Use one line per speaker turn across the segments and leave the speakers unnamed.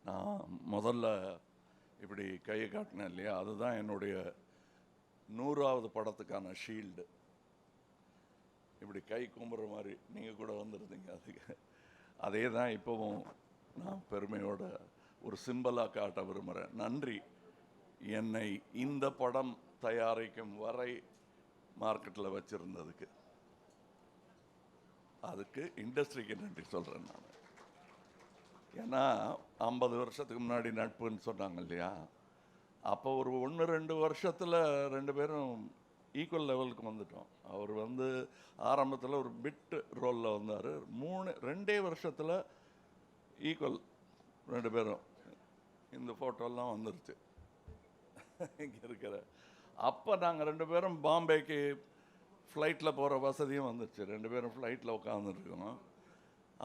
நான் முதல்ல இப்படி கையை காட்டினேன் இல்லையா, அதுதான் என்னுடைய 100வது படத்துக்கான ஷீல்டு. இப்படி கை கும்புற மாதிரி நீங்கள் கூட வந்திருந்தீங்க. அதுக்கு அதே தான் இப்போவும் நான் பெருமையோட ஒரு சிம்பலாக காட்ட விரும்புகிறேன். நன்றி, என்னை இந்த படம் தயாரிக்கும் வரை மார்க்கெட்டில் வச்சுருந்ததுக்கு. அதுக்கு இண்டஸ்ட்ரிக்கு நன்றி சொல்கிறேன் நான். ஏன்னா 50 வருஷத்துக்கு முன்னாடி நட்புன்னு சொன்னாங்க இல்லையா, அப்போ ஒரு 1-2 வருஷத்தில் 2 பேரும் ஈக்குவல் லெவலுக்கு வந்துட்டோம். அவர் ஆரம்பத்தில் ஒரு பிட் ரோலில் வந்தார். 2 வருஷத்தில் ஈக்குவல் 2 பேரும். இந்த ஃபோட்டோலாம் வந்துருச்சு இங்கே இருக்கிற. அப்போ நாங்கள் 2 பேரும் பாம்பேக்கு ஃப்ளைட்டில் போகிற வசதியும் வந்துருச்சு. 2 பேரும் ஃப்ளைட்டில் உட்காந்துருக்கோம்.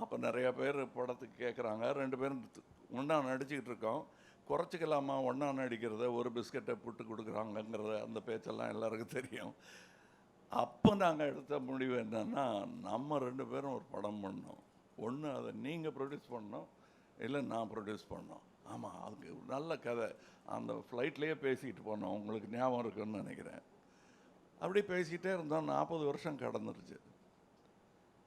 அப்போ நிறையா பேர் படத்துக்கு கேட்குறாங்க. 2 பேரும் ஒன்றா நடிச்சுக்கிட்டு இருக்கோம். குறைச்சிக்கலாமா ஒன்றா நடிக்கிறத, ஒரு பிஸ்கட்டை புட்டு கொடுக்குறாங்கங்கிறத, அந்த பேச்செல்லாம் எல்லாருக்கும் தெரியும். அப்போ நாங்கள் எடுத்த முடிவு என்னன்னா, நம்ம 2 பேரும் ஒரு படம் பண்ணோம். ஒன்று அதை நீங்கள் ப்ரொடியூஸ் பண்ணோம், இல்லை நான் ப்ரொடியூஸ் பண்ணோம். ஆமாம், அதுக்கு நல்ல கதை. அந்த ஃப்ளைட்லேயே பேசிக்கிட்டு போனோம், உங்களுக்கு ஞாபகம் இருக்குன்னு நினைக்கிறேன். அப்படியே பேசிக்கிட்டே இருந்தோம். 40 வருஷம் கடந்துருச்சு.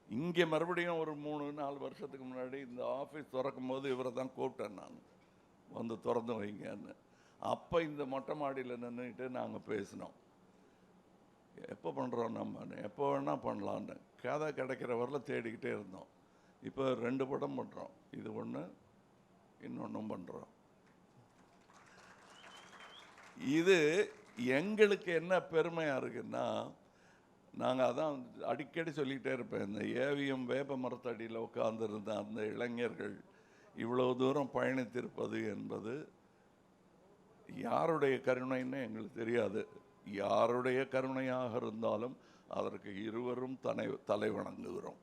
இங்கே மறுபடியும் ஒரு 3-4 வருஷத்துக்கு முன்னாடி இந்த ஆஃபீஸ் திறக்கும் போது இவரை தான் கூப்பிட்டேன் நான், வந்து திறந்து வைங்கன்னு. அப்போ இந்த மொட்டை மாடியில் நின்றுக்கிட்டு நாங்கள் பேசினோம், எப்போ பண்ணுறோம் நம்ம, எப்போ வேணால் பண்ணலான்னு. கதை கிடைக்கிற வரல தேடிக்கிட்டே இருந்தோம். இப்போ 2 படம் பண்ணுறோம். இது ஒன்று, இன்னொன்றும் பண்ணுறோம். இது எங்களுக்கு என்ன பெருமையாக இருக்குன்னா, நாங்கள் அதான் அடிக்கடி சொல்லிக்கிட்டே இருப்பேன், இந்த ஏவிஎம் வேப்ப மரத்தடியில் உட்கார்ந்துருந்த அந்த இளைஞர்கள் இவ்வளோ தூரம் பயணித்திருப்பது என்பது யாருடைய கருணைன்னு எங்களுக்கு தெரியாது. யாருடைய கருணையாக இருந்தாலும் அதற்கு இருவரும் தலை வணங்குகிறோம்.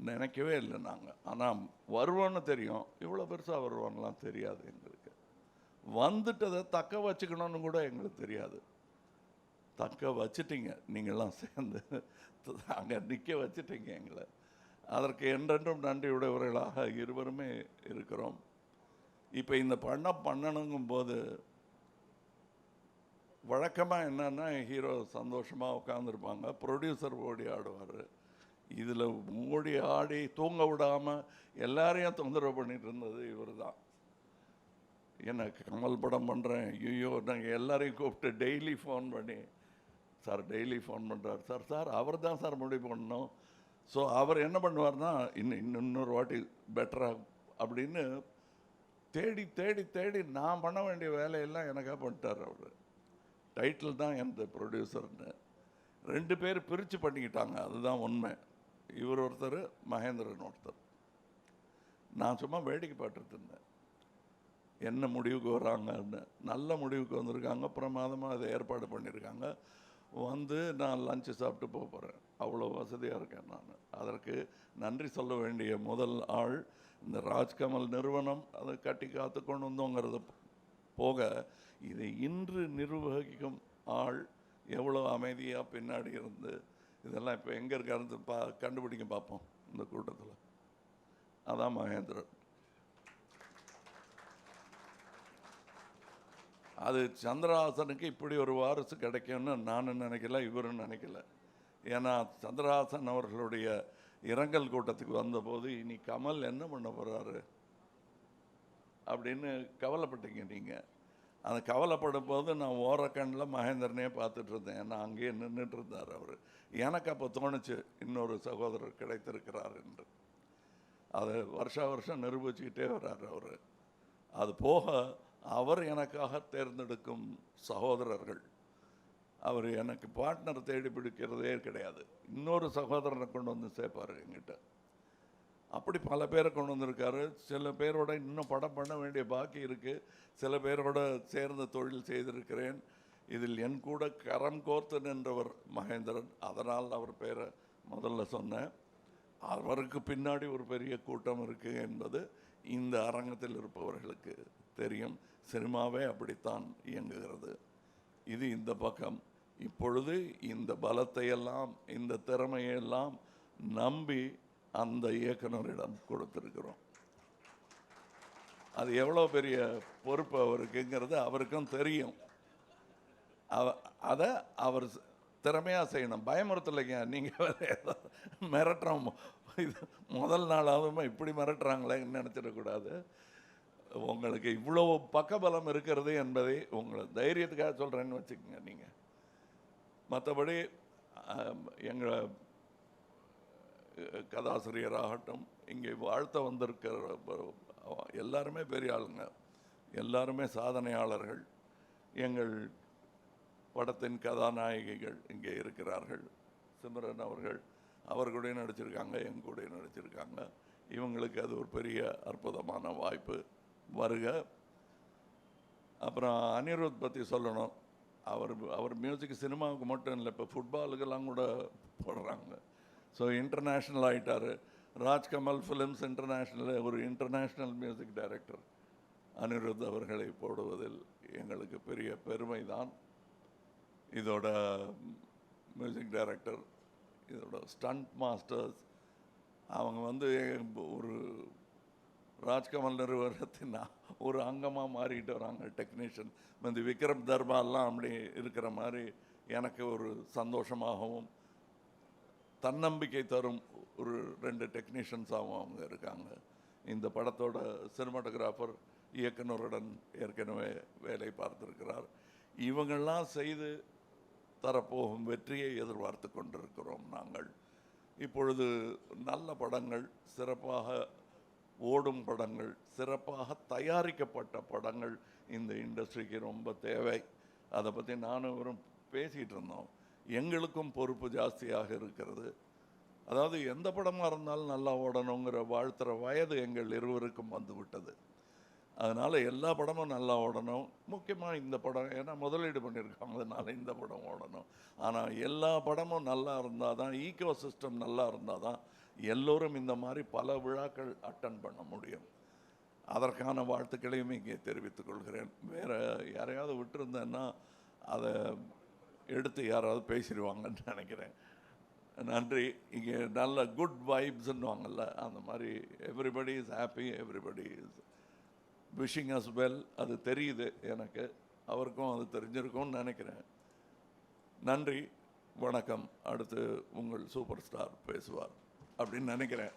நினைக்கவே இல்லை நாங்கள். ஆனால் வருவோன்னு தெரியும், இவ்வளோ பெருசாக வருவான்லாம் தெரியாது எங்களுக்கு. வந்துட்டதை தக்க வச்சுக்கணும்னு கூட எங்களுக்கு தெரியாது. தக்க வச்சுட்டீங்க, நீங்கள்லாம் சேர்ந்து அங்கே நிற்க வச்சுட்டீங்க எங்களை. அதற்கு என்றென்றும் நன்றியுடையவர்களாக இருவருமே இருக்கிறோம். இப்போ இந்த பண்ணணுங்கும் போது வழக்கமாக என்னன்னா, ஹீரோ சந்தோஷமாக உட்காந்துருப்பாங்க, ப்ரொடியூசர் ஓடி ஆடுவார். இதில் ஓடி ஆடி தூங்க விடாமல் எல்லாரையும் தொந்தரவு பண்ணிட்டு இருந்தது இவர் தான். எனக்கு கமல் படம் பண்ணுறேன், ஐயோ, நாங்கள் எல்லாரையும் கூப்பிட்டு டெய்லி ஃபோன் பண்ணி, சார் டெய்லி ஃபோன் பண்ணுறார், சார் அவர் தான் சார் முடிவு பண்ணணும். ஸோ அவர் என்ன பண்ணுவார்னா, இன்னொரு வாட்டி பெட்டராக அப்படின்னு தேடி தேடி தேடி நான் பண்ண வேண்டிய வேலையெல்லாம் எனக்காக பண்ணிட்டார் அவர். டைட்டில் தான் எனது ப்ரொடியூசர்னு 2 பேர் பிரித்து பண்ணிக்கிட்டாங்க, அதுதான் உண்மை. இவர் ஒருத்தர், மகேந்திரன் ஒருத்தர். நான் சும்மா வேடிக்கை பார்த்துட்டு இருந்தேன், என்ன முடிவுக்கு வராங்கன்னு. நல்ல முடிவுக்கு வந்திருக்காங்க, பிரமாதமாக அதை ஏற்பாடு பண்ணியிருக்காங்க. நான் லஞ்சு சாப்பிட்டு போகிறேன், அவ்வளோ வசதியாக இருக்கேன் நான். அதற்கு நன்றி சொல்ல வேண்டிய முதல் ஆள் இந்த ராஜ்கமல் நிறுவனம். அதை கட்டி காத்து கொண்டு வந்தோங்கிறது போக, இதை இன்று நிர்வகிக்கும் ஆள் எவ்வளோ அமைதியாக பின்னாடி இருந்து இதெல்லாம் இப்போ எங்கே இருக்காரு கண்டுபிடிக்க பார்ப்போம் இந்த கூட்டத்தில். அதான் மகேந்திரன். அது சந்திரஹாசனுக்கு இப்படி ஒரு வாரிசு கிடைக்கும்னு நானும் நினைக்கல, இவரும் நினைக்கல. ஏன்னா சந்திரஹாசன் அவர்களுடைய இரங்கல் கூட்டத்துக்கு வந்தபோது, இனி கமல் என்ன பண்ண போகிறாரு அப்படின்னு கவலைப்பட்டீங்க நீங்கள். அந்த கவலைப்படும் போது நான் ஓரக்கண்ணில் மகேந்திரனே பார்த்துட்டு இருந்தேன். ஏன்னா அங்கேயே நின்றுட்டு இருந்தார் அவர். எனக்கு அப்போ தோணுச்சு, இன்னொரு சகோதரர் கிடைத்திருக்கிறார் என்று. அதை வருஷம் நிரூபிச்சுக்கிட்டே வர்றார் அவர். அது போக அவர் எனக்காக தேர்ந்தெடுக்கும் சகோதரர்கள், அவர் எனக்கு பார்ட்னர் தேடி பிடிக்கிறதே கிடையாது. இன்னொரு சகோதரனை கொண்டு வந்து சேர்ப்பார் என்கிட்ட. அப்படி பல பேரை கொண்டு வந்திருக்காரு. சில பேரோட இன்னும் படம் பண்ண வேண்டிய பாக்கி இருக்குது. சில பேரோட சேர்ந்து தொழில் செய்திருக்கிறேன். இதில் என் கூட கரம் கோர்த்து நின்றவர் மகேந்திரன். அதனால் அவர் பேரை முதல்ல சொன்னேன். அவருக்கு பின்னாடி ஒரு பெரிய கூட்டம் இருக்குது என்பது இந்த அரங்கத்தில் இருப்பவர்களுக்கு தெரியும். சினிமாவே அப்படித்தான் இயங்குகிறது. இது இந்த பக்கம். இப்பொழுது இந்த பலத்தையெல்லாம், இந்த திறமையெல்லாம் நம்பி அந்த இயக்குனரிடம் கொடுத்திருக்கிறோம். அது எவ்வளோ பெரிய பொறுப்பு அவருக்குங்கிறது அவருக்கும் தெரியும். அதை அவர் திறமையாக செய்யணும். பயமுறுத்தலைங்க. நீங்கள் வேறு ஏதோ மிரட்டுறோம், இது முதல் நாளாகவும் இப்படி மிரட்டுறாங்களேன்னு நினச்சிடக்கூடாது. உங்களுக்கு இவ்வளோ பக்கபலம் இருக்கிறது என்பதை உங்களை தைரியத்துக்காக சொல்கிறேன்னு வச்சுக்கோங்க. நீங்கள் மற்றபடி எங்கள் கதாசிரியராகட்டும், இங்கே வாழ்த்த வந்திருக்கிற எல்லாருமே பெரிய ஆளுங்க, எல்லாருமே சாதனையாளர்கள். எங்கள் படத்தின் கதாநாயகிகள் இங்கே இருக்கிறார்கள். சிம்ரன் அவர் கூட நடிச்சிருக்காங்க, என் கூட நடிச்சிருக்காங்க. இவங்களுக்கு அது ஒரு பெரிய அற்புதமான வாய்ப்பு. வருக. அப்புறம் அனிருத் பற்றி சொல்லணும். அவர் மியூசிக் சினிமாவுக்கு மட்டும் இல்லை, இப்போ ஃபுட்பாலுக்கெல்லாம் கூட போடுறாங்க. ஸோ இன்டர்நேஷ்னல் ஆகிட்டார். ராஜ்கமல் ஃபிலிம்ஸ் இன்டர்நேஷ்னல் ஒரு இன்டர்நேஷ்னல் மியூசிக் டைரக்டர் அனிருத் அவர்களை போடுவதில் எங்களுக்கு பெரிய பெருமை தான். இதோட மியூசிக் டைரக்டர், இதோட ஸ்டண்ட் மாஸ்டர்ஸ், அவங்க ஒரு ராஜ்கமல் நிறுவனத்தின் ஒரு அங்கமாக மாறிட்டு வராங்க. டெக்னீஷியன் விக்ரம் தர்பார்லாம் அப்படி இருக்கிற மாதிரி எனக்கு ஒரு சந்தோஷமாகவும் தன்னம்பிக்கை தரும் ஒரு 2 டெக்னீஷியன்ஸாகவும் அவங்க இருக்காங்க. இந்த படத்தோட சினிமாட்டோகிராஃபர் இயக்குனருடன் ஏற்கனவே வேலை பார்த்திருக்கிறார். இவங்கள்லாம் செய்து தரப்போகும் வெற்றியை எதிர்பார்த்து கொண்டிருக்கிறோம் நாங்கள். இப்பொழுது நல்ல படங்கள், சிறப்பாக ஓடும் படங்கள், சிறப்பாக தயாரிக்கப்பட்ட படங்கள் இந்த இண்டஸ்ட்ரிக்கு ரொம்ப தேவை. அதை பற்றி நானும் வெறும் பேசிகிட்டு இருந்தோம். எங்களுக்கும் பொறுப்பு ஜாஸ்தியாக இருக்கிறது. அதாவது எந்த படமாக இருந்தாலும் நல்லா ஓடணுங்கிற வாழ்த்துற வயது எங்கள் இருவருக்கும் வந்துவிட்டது. அதனால் எல்லா படமும் நல்லா ஓடணும். முக்கியமாக இந்த படம், ஏன்னா முதலீடு பண்ணியிருக்காங்க, அதனால் இந்த படம் ஓடணும். ஆனால் எல்லா படமும் நல்லா இருந்தால் தான், ஈக்கோ சிஸ்டம் நல்லா இருந்தால் தான் எல்லோரும் இந்த மாதிரி பல விழாக்கள் அட்டன் பண்ண முடியும். அதற்கான வாழ்த்துக்களையும் இங்கே தெரிவித்துக் கொள்கிறேன். வேறு யாரையாவது விட்டுருந்தேன்னா அதை எடுத்து யாராவது பேசிடுவாங்கன்னு நினைக்கிறேன். நன்றி. இங்கே நல்ல குட் வைப்ஸ்ன்னுவாங்கல்ல, அந்த மாதிரி everybody is happy, everybody is wishing as well. அது தெரியுது எனக்கு, அவருக்கும் அது தெரிஞ்சிருக்கும்னு நினைக்கிறேன். நன்றி, வணக்கம். அடுத்து உங்கள் சூப்பர் ஸ்டார் பேசுவார் அப்படின்னு நினைக்கிறேன்.